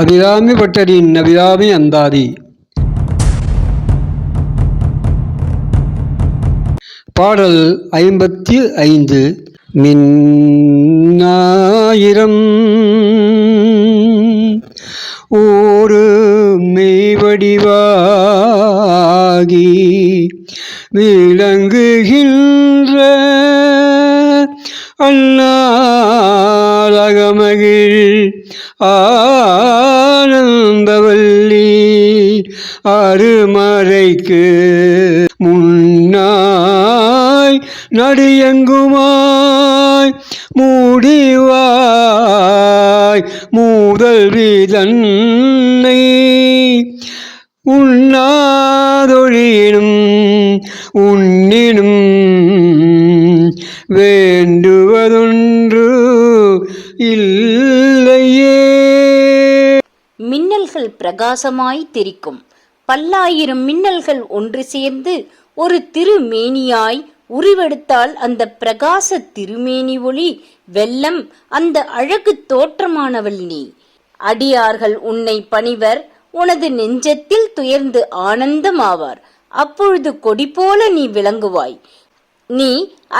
அபிராமி பட்டரின் அபிராமி அந்தாதி. பாடல் 55. மின்னாயிரம் ஒரு மெய்வடிவாகி விளங்குகின்ற அண்ணாளகமகிழ் ஆனந்தவல்லி அருமறைக்கு முன்னாய் நடியங்குமாய் மூடிவாய் மூதல்வி தன்னை உண்ணாதொழியினும் உன்னினும் வேண்டுவதொன்று இல்லையே. மின்னல்கள் பிரகாசமாய் தெரிக்கும். பல்லாயிரம் மின்னல்கள் ஒன்று சேர்ந்து ஒரு திருமேனியாய் உருவெடுத்தால் அந்த பிரகாச திருமேனி ஒளி வெள்ளம் அந்த அழகு தோற்றமானவள் நீ. அடியார்கள் உன்னை பணிவர், உனது நெஞ்சத்தில் துயர்ந்து ஆனந்தமாவார். அப்பொழுது கொடி போல நீ விளங்குவாய். நீ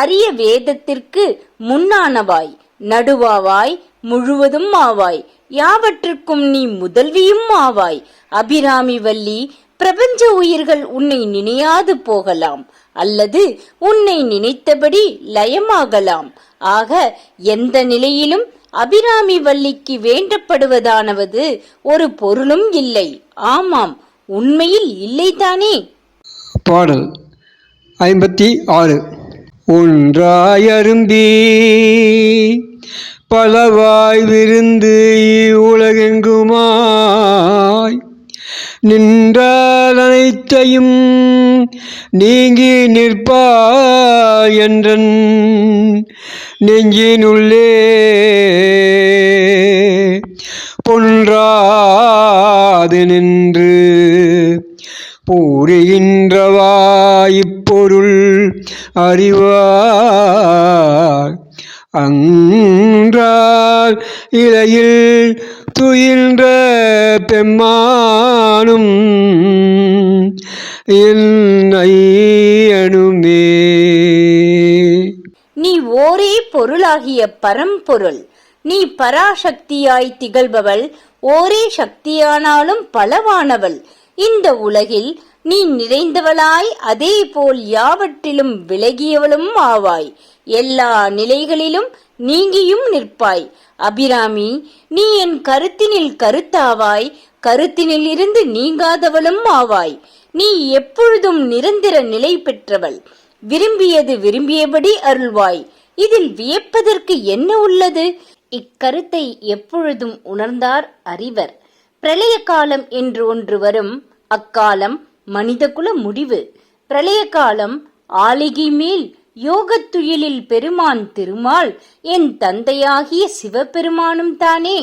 அரிய வேதத்திற்கு முன்னானவாய், நடுவாவாய், முழுவதும் ஆவாய், யாவற்றுக்கும் நீ முதல்வியும் ஆவாய். அபிராமி வல்லி, பிரபஞ்ச உயிர்கள் உன்னை நினையாது போகலாம், அல்லது உன்னை நினைத்தபடி லயமாகலாம். ஆக எந்த நிலையிலும் அபிராமி வல்லிக்கு வேண்டப்படுவதானவது ஒரு பொருளும் இல்லை. ஆமாம், உண்மையில் இல்லைதானே. பாடல் 56. ஒன்றாயரும்பி பலவாய் விருந்து உலகெங்குமாய் நின்றால் அனைத்தையும் நீங்கி நிற்பாய் என்றன் நெஞ்சினுள்ளே பொன்றாது நின்று பூரிகின்றவா இப்பொருள் அறிவார். அன்றால் இலையில் துயின்ற பெம்மானும் என்னையனுமே. நீ ஓரே பொருளாகிய பரம்பொருள். நீ பராசக்தியாய் திகழ்பவள். ஓரே சக்தியானாலும் பலவானவள். இந்த உலகில் நீ நிறைந்தவளாய், அதே போல் யாவற்றிலும் விலகியவளும் ஆவாய். எல்லா நிலைகளிலும் நீங்கியும் நிற்பாய். அபிராமி, நீ என் கருத்தினில் கருத்தாவாய், கருத்தினில் இருந்து நீங்காதவளும் ஆவாய். நீ எப்பொழுதும் நிரந்தர நிலை பெற்றவள். விரும்பியது விரும்பியபடி அருள்வாய். இதில் வியப்பதற்கு என்ன உள்ளது? இக்கருத்தை எப்பொழுதும் உணர்ந்தார் அறிவர். பிரளய காலம் என்று ஒன்று வரும். அக்காலம் மனிதகுல முடிவு. பிரளய காலம் ஆலிகை மேல் யோகத்துயிலில் பெருமான் திருமால் என் தந்தையாகிய சிவபெருமானும் தானே.